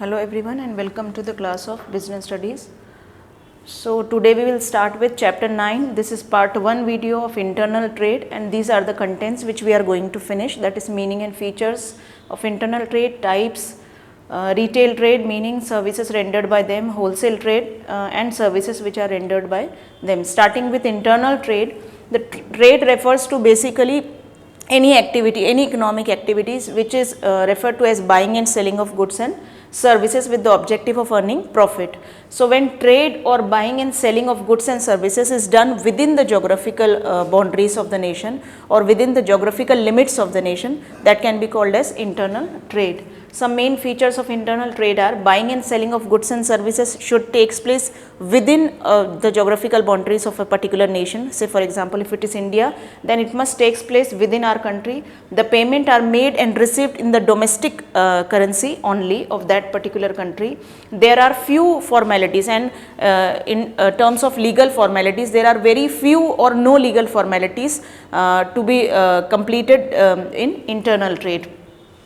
Hello everyone and welcome to the class of Business Studies. So today we will start with chapter 9. This is part 1 video of internal trade and these are the contents which we are going to finish, that is meaning and features of internal trade, types, retail trade meaning services rendered by them, wholesale trade and services which are rendered by them. Starting with internal trade, the trade refers to basically any activity, any economic activities which is referred to as buying and selling of goods and services with the objective of earning profit. So when trade or buying and selling of goods and services is done within the geographical boundaries of the nation or within the geographical limits of the nation, that can be called as internal trade. Some main features of internal trade are buying and selling of goods and services should take place within the geographical boundaries of a particular nation. Say for example, if it is India, then it must take place within our country. The payment are made and received in the domestic currency only of that particular country. There are few formalities and in terms of legal formalities, there are very few or no legal formalities to be completed in internal trade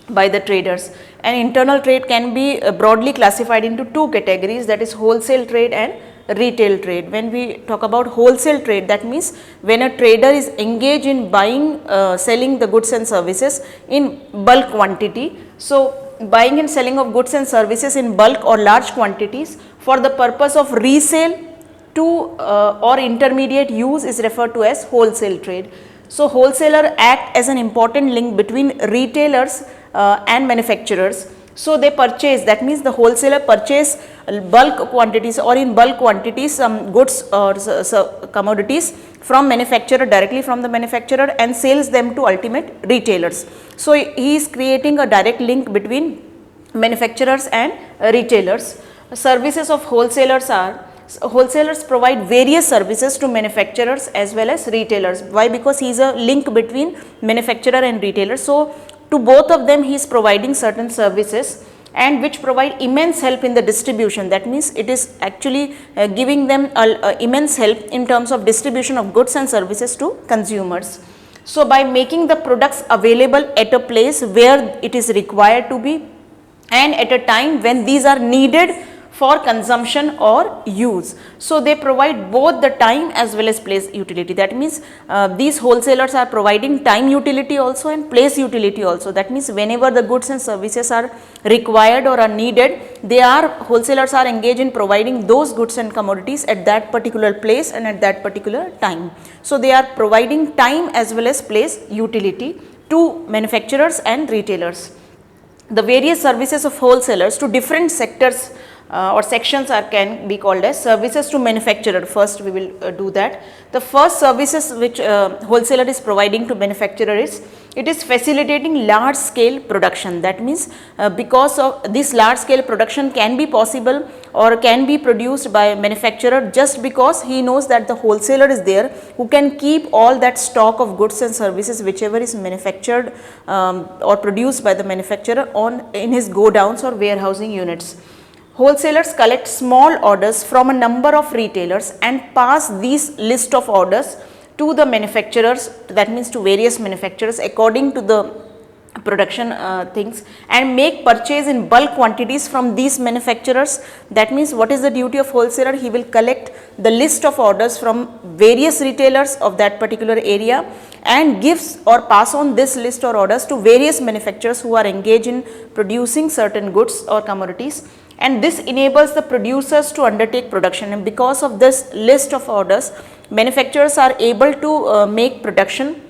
by the traders. And internal trade can be broadly classified into two categories, that is wholesale trade and retail trade. When we talk about wholesale trade, that means when a trader is engaged in buying, selling the goods and services in bulk quantity. So buying and selling of goods and services in bulk or large quantities for the purpose of resale to or intermediate use is referred to as wholesale trade. So wholesaler act as an important link between retailers and manufacturers. So they purchase, that means the wholesaler purchase bulk quantities or in bulk quantities some goods or commodities from manufacturer, directly from the manufacturer, and sells them to ultimate retailers. So he is creating a direct link between manufacturers and retailers. Services of wholesalers are, wholesalers provide various services to manufacturers as well as retailers. Why? Because he is a link between manufacturer and retailer. So to both of them he is providing certain services and which provide immense help in the distribution. That means it is actually giving them immense help in terms of distribution of goods and services to consumers. So by making the products available at a place where it is required to be and at a time when these are needed for consumption or use. So they provide both the time as well as place utility. That means these wholesalers are providing time utility also and place utility also. That means whenever the goods and services are required or are needed, wholesalers are engaged in providing those goods and commodities at that particular place and at that particular time. So they are providing time as well as place utility to manufacturers and retailers. The various services of wholesalers to different sectors or sections can be called as services to manufacturer. First we will do that. The first services which wholesaler is providing to manufacturer is, it is facilitating large scale production. That means because of this large scale production can be possible or can be produced by manufacturer just because he knows that the wholesaler is there who can keep all that stock of goods and services whichever is manufactured or produced by the manufacturer in his godowns or warehousing units. Wholesalers collect small orders from a number of retailers and pass these list of orders to the manufacturers, that means to various manufacturers according to the production things, and make purchase in bulk quantities from these manufacturers. That means what is the duty of wholesaler? He will collect the list of orders from various retailers of that particular area and gives or pass on this list or orders to various manufacturers who are engaged in producing certain goods or commodities. And this enables the producers to undertake production, and because of this list of orders, manufacturers are able to make production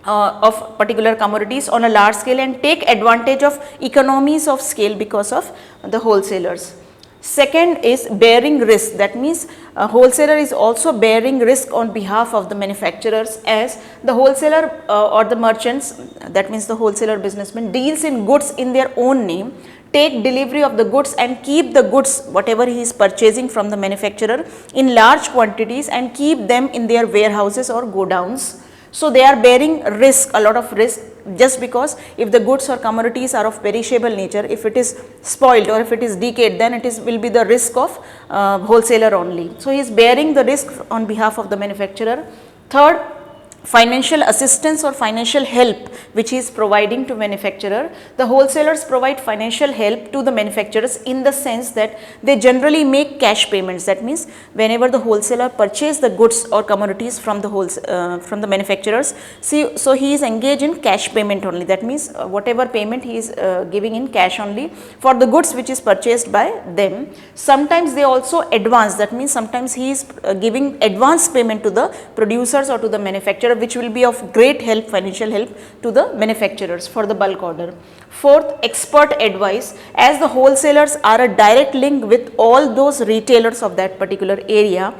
of particular commodities on a large scale and take advantage of economies of scale because of the wholesalers. Second is bearing risk. That means a wholesaler is also bearing risk on behalf of the manufacturers, as the wholesaler or the merchants, that means the wholesaler businessman, deals in goods in their own name, take delivery of the goods and keep the goods whatever he is purchasing from the manufacturer in large quantities and keep them in their warehouses or godowns. So they are bearing risk, a lot of risk, just because if the goods or commodities are of perishable nature, if it is spoiled or if it is decayed, then it will be the risk of wholesaler only. So he is bearing the risk on behalf of the manufacturer. Third, financial assistance or financial help which he is providing to manufacturer. The wholesalers provide financial help to the manufacturers in the sense that they generally make cash payments. That means whenever the wholesaler purchase the goods or commodities from the manufacturers, so he is engaged in cash payment only. That means whatever payment he is giving in cash only for the goods which is purchased by them. Sometimes they also advance, that means sometimes he is giving advance payment to the producers or to the manufacturer, which will be of great help, financial help to the manufacturers for the bulk order. Fourth, expert advice, as the wholesalers are a direct link with all those retailers of that particular area.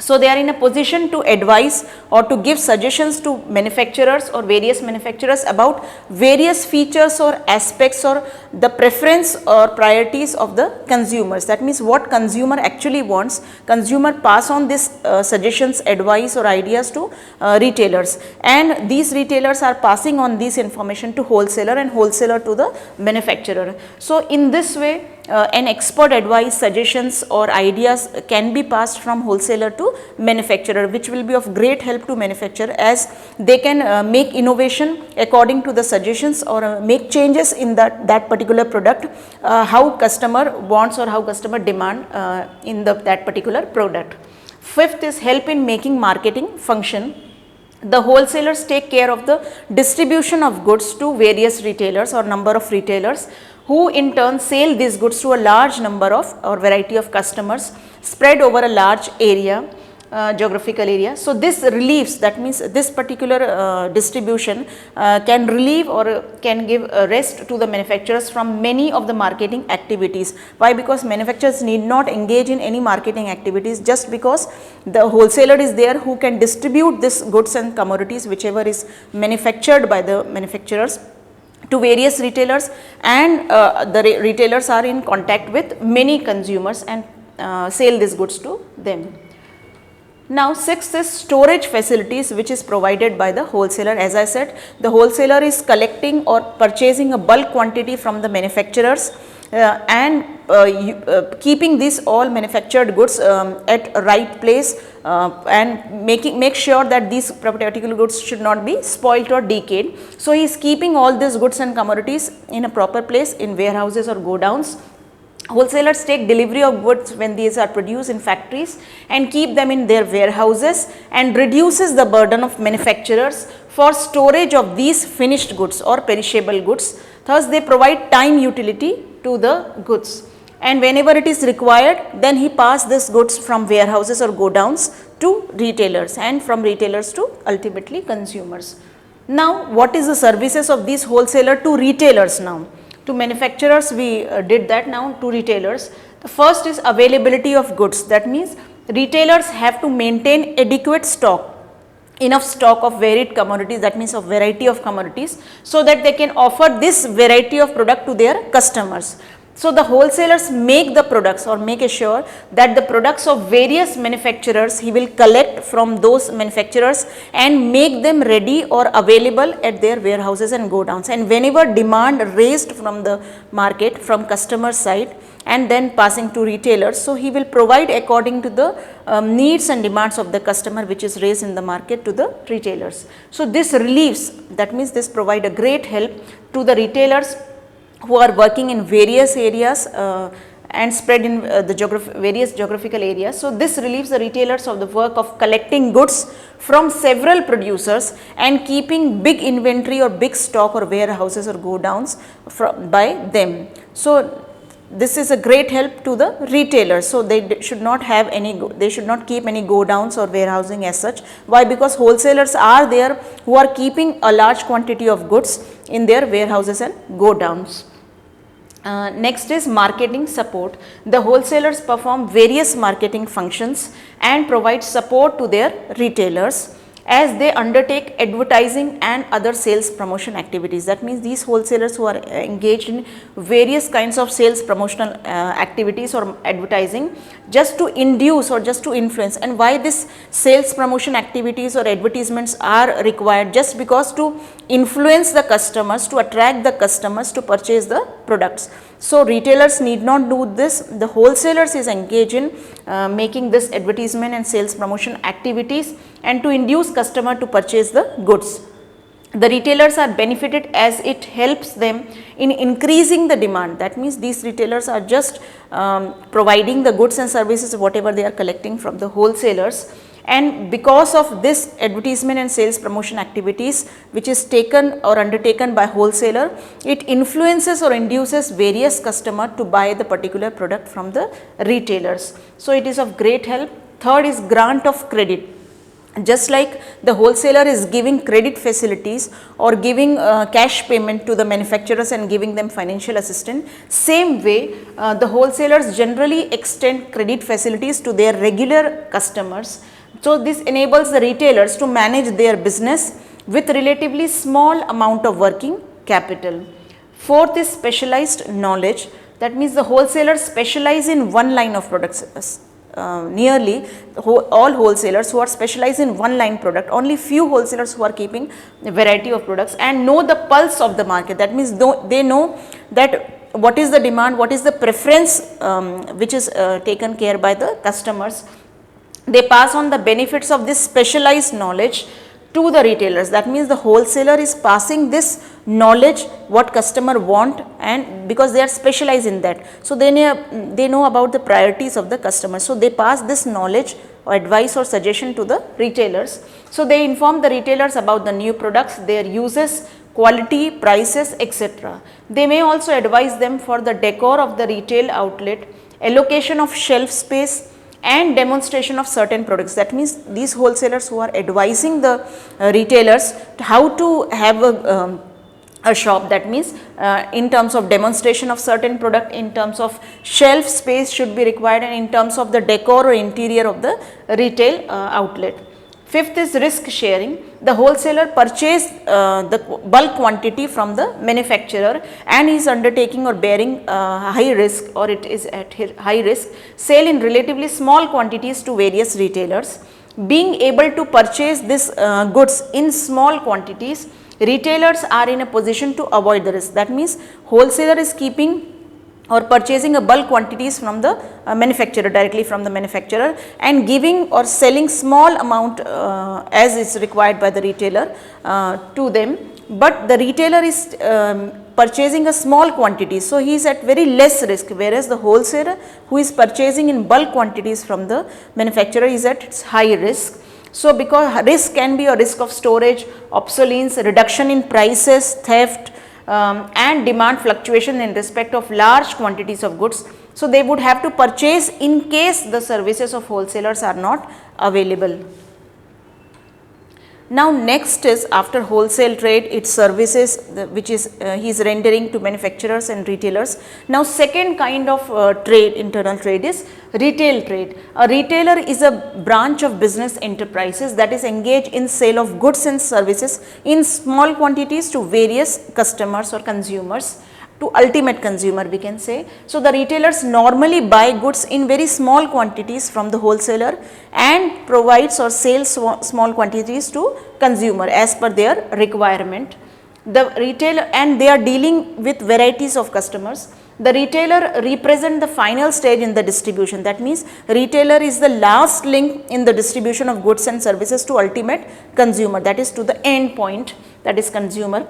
So they are in a position to advise or to give suggestions to manufacturers or various manufacturers about various features or aspects or the preference or priorities of the consumers. That means what consumer actually wants, consumer pass on this suggestions, advice or ideas to retailers, and these retailers are passing on this information to wholesaler and wholesaler to the manufacturer. So in this way an expert advice, suggestions or ideas can be passed from wholesaler to manufacturer, which will be of great help to manufacturer, as they can make innovation according to the suggestions or make changes in that particular product, how customer wants or how customer demand in that particular product. Fifth is help in making marketing function. The wholesalers take care of the distribution of goods to various retailers or number of retailers, who in turn sell these goods to a large number of or variety of customers spread over a large area, geographical area. So this relieves, that means this particular distribution can relieve or can give rest to the manufacturers from many of the marketing activities. Why? Because manufacturers need not engage in any marketing activities, just because the wholesaler is there who can distribute this goods and commodities whichever is manufactured by the manufacturers to various retailers, and the retailers are in contact with many consumers and sell these goods to them. Now sixth is storage facilities, which is provided by the wholesaler. As I said, the wholesaler is collecting or purchasing a bulk quantity from the manufacturers and keeping these all manufactured goods at a right place and make sure that these particular goods should not be spoilt or decayed. So he is keeping all these goods and commodities in a proper place in warehouses or godowns. Wholesalers take delivery of goods when these are produced in factories and keep them in their warehouses, and reduces the burden of manufacturers for storage of these finished goods or perishable goods. Thus they provide time utility to the goods, and whenever it is required, then he passes these goods from warehouses or godowns to retailers, and from retailers to ultimately consumers. Now what is the services of these wholesaler to retailers? Now to manufacturers we did that, now to retailers. The first is availability of goods. That means retailers have to maintain adequate stock, enough stock of varied commodities, that means of variety of commodities, so that they can offer this variety of product to their customers. So the wholesalers make the products or make sure that the products of various manufacturers he will collect from those manufacturers and make them ready or available at their warehouses and godowns. And whenever demand raised from the market, from customer side, and then passing to retailers, so he will provide according to the needs and demands of the customer which is raised in the market to the retailers. So this relieves, that means this provide a great help to the retailers who are working in various areas and spread in the various geographical areas. So this relieves the retailers of the work of collecting goods from several producers and keeping big inventory or big stock or warehouses or godowns by them. So this is a great help to the retailers. So they should not have they should not keep any godowns or warehousing as such. Why? Because wholesalers are there who are keeping a large quantity of goods in their warehouses and godowns. Next is marketing support. The wholesalers perform various marketing functions and provide support to their retailers as they undertake advertising and other sales promotion activities. That means these wholesalers who are engaged in various kinds of sales promotional activities or advertising, just to induce or just to influence. And why this sales promotion activities or advertisements are required? Just because to influence the customers, to attract the customers to purchase the products. So retailers need not do this, the wholesalers is engaged in making this advertisement and sales promotion activities and to induce customer to purchase the goods. The retailers are benefited as it helps them in increasing the demand. That means these retailers are just providing the goods and services whatever they are collecting from the wholesalers, and because of this advertisement and sales promotion activities which is taken or undertaken by wholesaler, it influences or induces various customer to buy the particular product from the retailers. So, it is of great help. Third is grant of credit. Just like the wholesaler is giving credit facilities or giving cash payment to the manufacturers and giving them financial assistance, same way the wholesalers generally extend credit facilities to their regular customers. So, this enables the retailers to manage their business with relatively small amount of working capital. Fourth is specialized knowledge. That means the wholesalers specialize in one line of products. Nearly all wholesalers who are specialized in one line product, only few wholesalers who are keeping a variety of products and know the pulse of the market. That means they know that what is the demand, what is the preference which is taken care by the customers. They pass on the benefits of this specialized knowledge to the retailers. That means the wholesaler is passing this knowledge what customer want, and because they are specialized in that. So, they know about the priorities of the customer. So, they pass this knowledge or advice or suggestion to the retailers. So, they inform the retailers about the new products, their uses, quality, prices, etc. They may also advise them for the decor of the retail outlet, allocation of shelf space, and demonstration of certain products. That means these wholesalers who are advising the retailers how to have a shop, that means in terms of demonstration of certain product, in terms of shelf space should be required, and in terms of the decor or interior of the retail outlet. Fifth is risk sharing. The wholesaler purchase the bulk quantity from the manufacturer and is undertaking or bearing high risk, or it is at high risk, sale in relatively small quantities to various retailers. Being able to purchase this goods in small quantities, retailers are in a position to avoid the risk. That means wholesaler is keeping or purchasing a bulk quantities from the manufacturer, directly from the manufacturer, and giving or selling small amount as is required by the retailer to them, but the retailer is purchasing a small quantity. So, he is at very less risk, whereas the wholesaler who is purchasing in bulk quantities from the manufacturer is at high risk. So, because risk can be a risk of storage, obsolescence, reduction in prices, theft, and demand fluctuation in respect of large quantities of goods. So, they would have to purchase in case the services of wholesalers are not available. Now, next is after wholesale trade, its services which is he is rendering to manufacturers and retailers. Now, second kind of trade, internal trade, is retail trade. A retailer is a branch of business enterprises that is engaged in sale of goods and services in small quantities to various customers or consumers, to ultimate consumer we can say. So, the retailers normally buy goods in very small quantities from the wholesaler and provides or sells small quantities to consumer as per their requirement. The retailer, and they are dealing with varieties of customers. The retailer represent the final stage in the distribution. That means retailer is the last link in the distribution of goods and services to ultimate consumer, that is to the end point, that is consumer.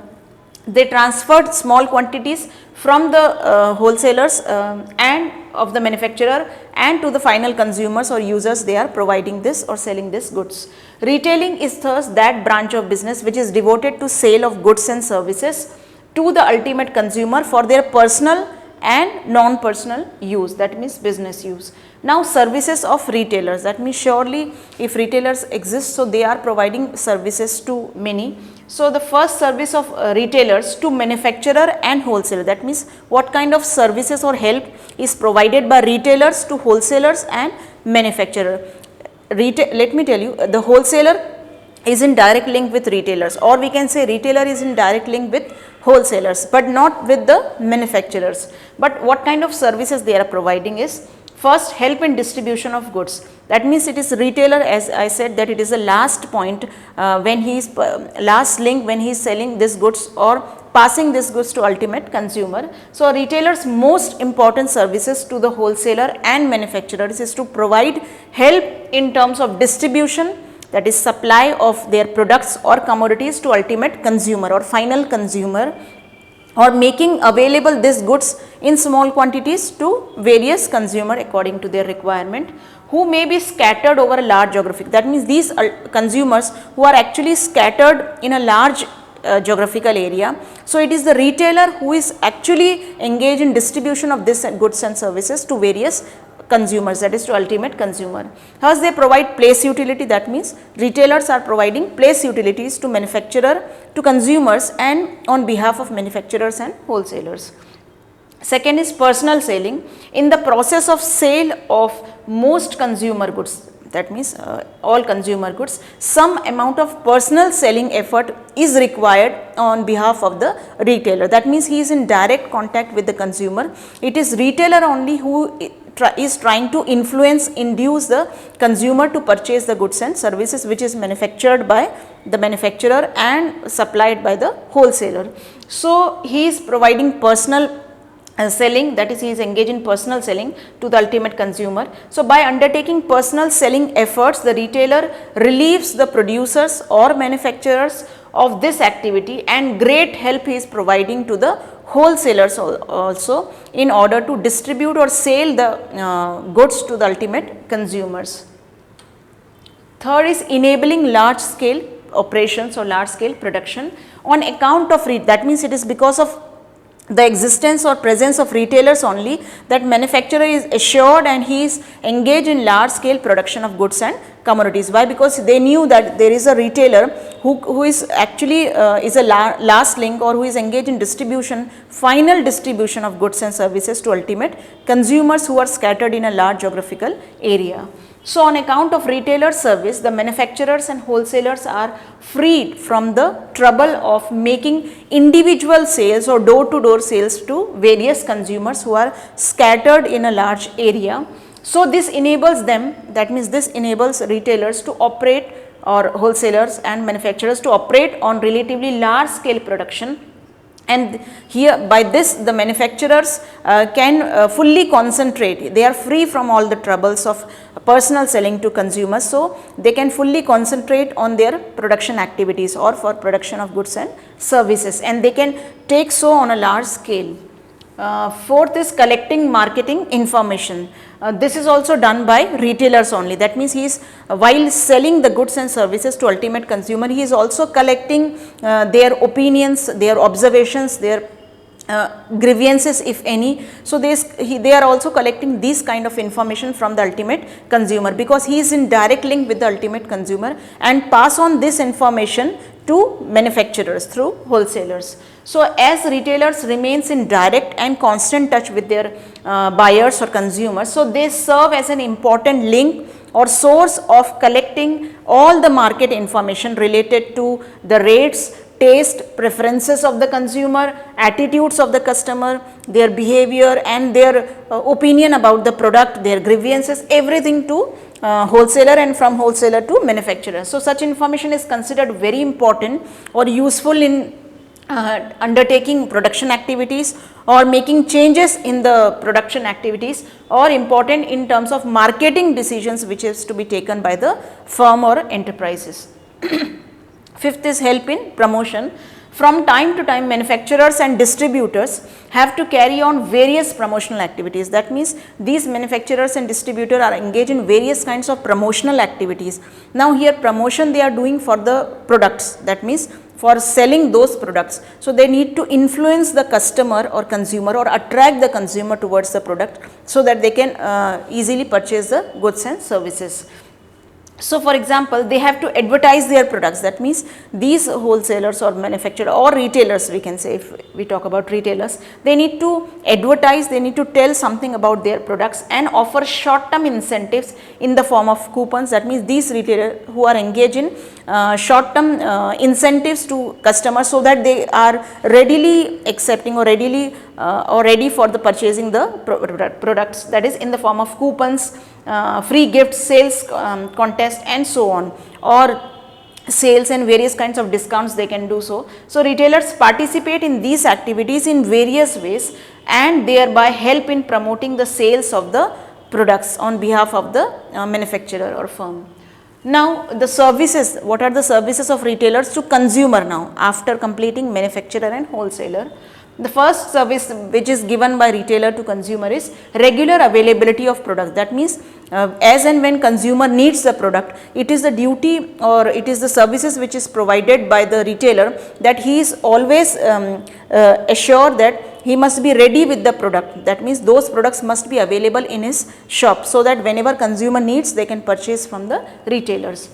They transferred small quantities from the wholesalers and of the manufacturer and to the final consumers or users. They are providing this or selling this goods. Retailing is thus that branch of business which is devoted to sale of goods and services to the ultimate consumer for their personal and non-personal use, that means business use. Now, services of retailers, that means surely if retailers exist, so they are providing services to many. So, the first service of retailers to manufacturer and wholesaler, that means what kind of services or help is provided by retailers to wholesalers and manufacturer. Let me tell you, the wholesaler is in direct link with retailers, or we can say retailer is in direct link with wholesalers, but not with the manufacturers. But what kind of services they are providing is, first, help in distribution of goods. That means it is retailer, as I said, that it is the last point when he is last link when he is selling this goods or passing this goods to ultimate consumer. So, retailer's most important services to the wholesaler and manufacturers is to provide help in terms of distribution that is supply of their products or commodities to ultimate consumer or final consumer, or making available these goods in small quantities to various consumer according to their requirement, who may be scattered over a large geographic. That means these consumers who are actually scattered in a large geographical area. So, it is the retailer who is actually engaged in distribution of this goods and services to various consumers, that is to ultimate consumer. Thus, they provide place utility, that means retailers are providing place utilities to manufacturer, to consumers, and on behalf of manufacturers and wholesalers. Second is personal selling. In the process of sale of most consumer goods, that means all consumer goods, some amount of personal selling effort is required on behalf of the retailer. That means he is in direct contact with the consumer. It is retailer only who is trying to influence, induce the consumer to purchase the goods and services which is manufactured by the manufacturer and supplied by the wholesaler. So, he is providing personal selling, that is he is engaged in personal selling to the ultimate consumer. So, by undertaking personal selling efforts, the retailer relieves the producers or manufacturers of this activity, and great help he is providing to the wholesalers also in order to distribute or sell the goods to the ultimate consumers. Third is enabling large scale operations or large scale production on account of that means it is because of the existence or presence of retailers only that manufacturer is assured and he is engaged in large scale production of goods and commodities. Why? Because they knew that there is a retailer who is actually is a last link, or who is engaged in distribution, final distribution of goods and services to ultimate consumers who are scattered in a large geographical area. So, on account of retailer service, the manufacturers and wholesalers are freed from the trouble of making individual sales or door to door sales to various consumers who are scattered in a large area. So, this enables them, that means this enables retailers to operate, or wholesalers and manufacturers to operate on relatively large scale production. And here by this the manufacturers can fully concentrate, they are free from all the troubles of personal selling to consumers. So, they can fully concentrate on their production activities or for production of goods and services, and they can take so on a large scale. Fourth is collecting marketing information. This is also done by retailers only. That means he is while selling the goods and services to ultimate consumer, he is also collecting their opinions, their observations, their grievances if any. So, they are also collecting these kind of information from the ultimate consumer, because he is in direct link with the ultimate consumer and pass on this information to manufacturers through wholesalers. So, as retailers remains in direct and constant touch with their buyers or consumers, so they serve as an important link or source of collecting all the market information related to the rates, taste, preferences of the consumer, attitudes of the customer, their behavior and their opinion about the product, their grievances, everything to wholesaler, and from wholesaler to manufacturer. So, such information is considered very important or useful in undertaking production activities or making changes in the production activities, or important in terms of marketing decisions which is to be taken by the firm or enterprises. Fifth is help in promotion. From time to time, manufacturers and distributors have to carry on various promotional activities. That means these manufacturers and distributors are engaged in various kinds of promotional activities. Now, here promotion they are doing for the products, that means for selling those products. So, they need to influence the customer or consumer or attract the consumer towards the product, so that they can easily purchase the goods and services. So, for example, they have to advertise their products. That means these wholesalers or manufacturers or retailers, we can say, if we talk about retailers, they need to advertise, they need to tell something about their products and offer short term incentives in the form of coupons. That means these retailers who are engaged in short term incentives to customers, so that they are readily accepting or readily or ready for the purchasing the products, that is in the form of coupons, free gifts, sales contest and so on, or sales and various kinds of discounts they can do so. So, retailers participate in these activities in various ways and thereby help in promoting the sales of the products on behalf of the manufacturer or firm. Now the services, what are the services of retailers to consumer now after completing manufacturer and wholesaler? The first service which is given by retailer to consumer is regular availability of product. That means as and when consumer needs the product, it is the duty or it is the services which is provided by the retailer that he is always assured that he must be ready with the product. That means those products must be available in his shop, so that whenever consumer needs, they can purchase from the retailers.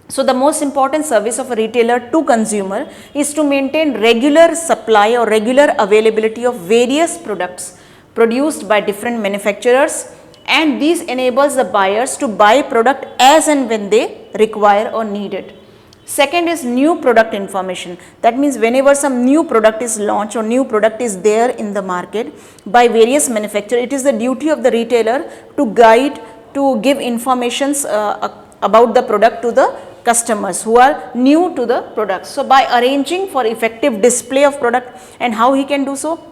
So the most important service of a retailer to consumer is to maintain regular supply or regular availability of various products produced by different manufacturers, and this enables the buyers to buy product as and when they require or need it. Second is new product information. That means whenever some new product is launched or new product is there in the market by various manufacturers, it is the duty of the retailer to guide, to give informations about the product to the customers who are new to the product. So by arranging for effective display of product, and how he can do so?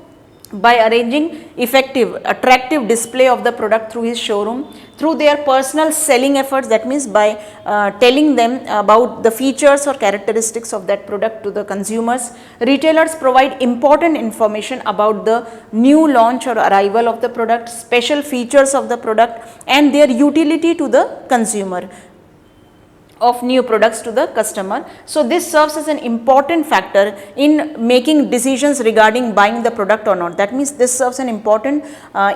By arranging effective, attractive display of the product through his showroom, through their personal selling efforts. That means by telling them about the features or characteristics of that product to the consumers. Retailers provide important information about the new launch or arrival of the product, special features of the product, and their utility to the consumer of new products to the customer. So this serves as an important factor in making decisions regarding buying the product or not. That means this serves an important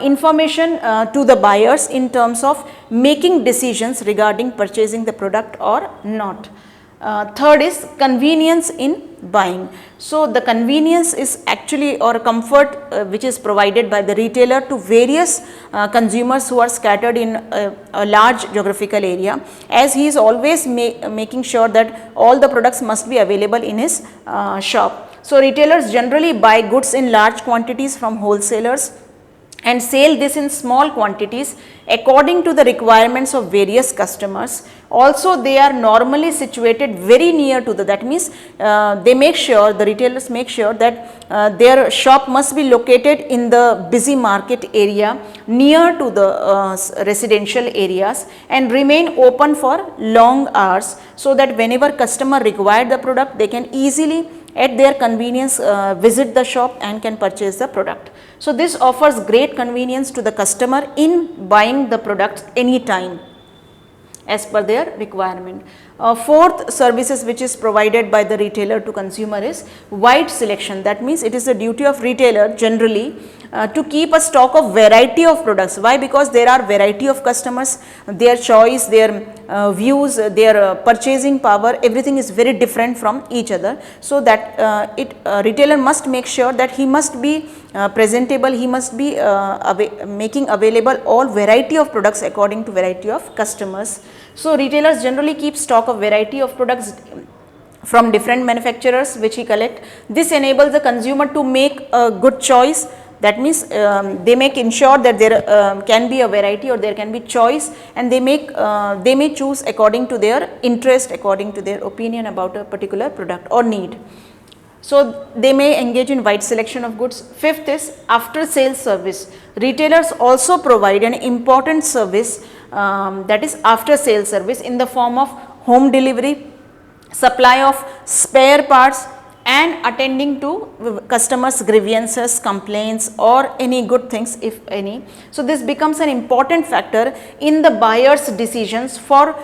information to the buyers in terms of making decisions regarding purchasing the product or not. Third is convenience in buying. So the convenience is actually, or comfort which is provided by the retailer to various consumers who are scattered in a large geographical area, as he is always making sure that all the products must be available in his shop. So retailers generally buy goods in large quantities from wholesalers and sell this in small quantities according to the requirements of various customers. Also they are normally situated very near to the, that means they make sure, the retailers make sure that their shop must be located in the busy market area near to the residential areas and remain open for long hours, so that whenever customer require the product, they can easily at their convenience visit the shop and can purchase the product. So this offers great convenience to the customer in buying the product anytime as per their requirement. Fourth services which is provided by the retailer to consumer is wide selection. That means it is the duty of retailer generally to keep a stock of variety of products. Why? Because there are variety of customers, their choice, their views, their purchasing power, everything is very different from each other. So that retailer must make sure that he must be presentable, he must be making available all variety of products according to variety of customers. So retailers generally keep stock of variety of products from different manufacturers which he collect. This enables the consumer to make a good choice. That means they make ensure that there can be a variety or there can be choice, and they may choose according to their interest, according to their opinion about a particular product or need. So they may engage in wide selection of goods. Fifth is after sales service. Retailers also provide an important service, that is after sales service, in the form of home delivery, supply of spare parts, and attending to customers' grievances, complaints, or any good things if any. So this becomes an important factor in the buyer's decisions for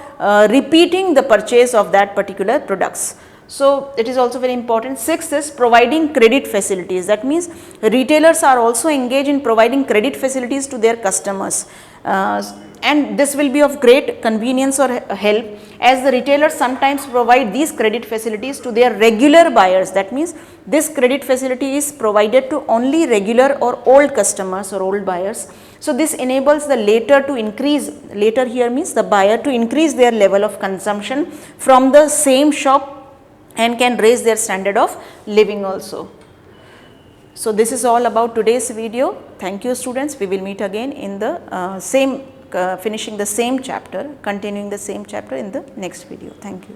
repeating the purchase of that particular products. So it is also very important. Sixth is providing credit facilities. That means retailers are also engaged in providing credit facilities to their customers, and this will be of great convenience or help, as the retailers sometimes provide these credit facilities to their regular buyers. That means this credit facility is provided to only regular or old customers or old buyers. So this enables the later to increase, later here means the buyer, to increase their level of consumption from the same shop and can raise their standard of living also. So this is all about today's video. Thank you students. We will meet again in the finishing the same chapter, continuing the same chapter in the next video. Thank you.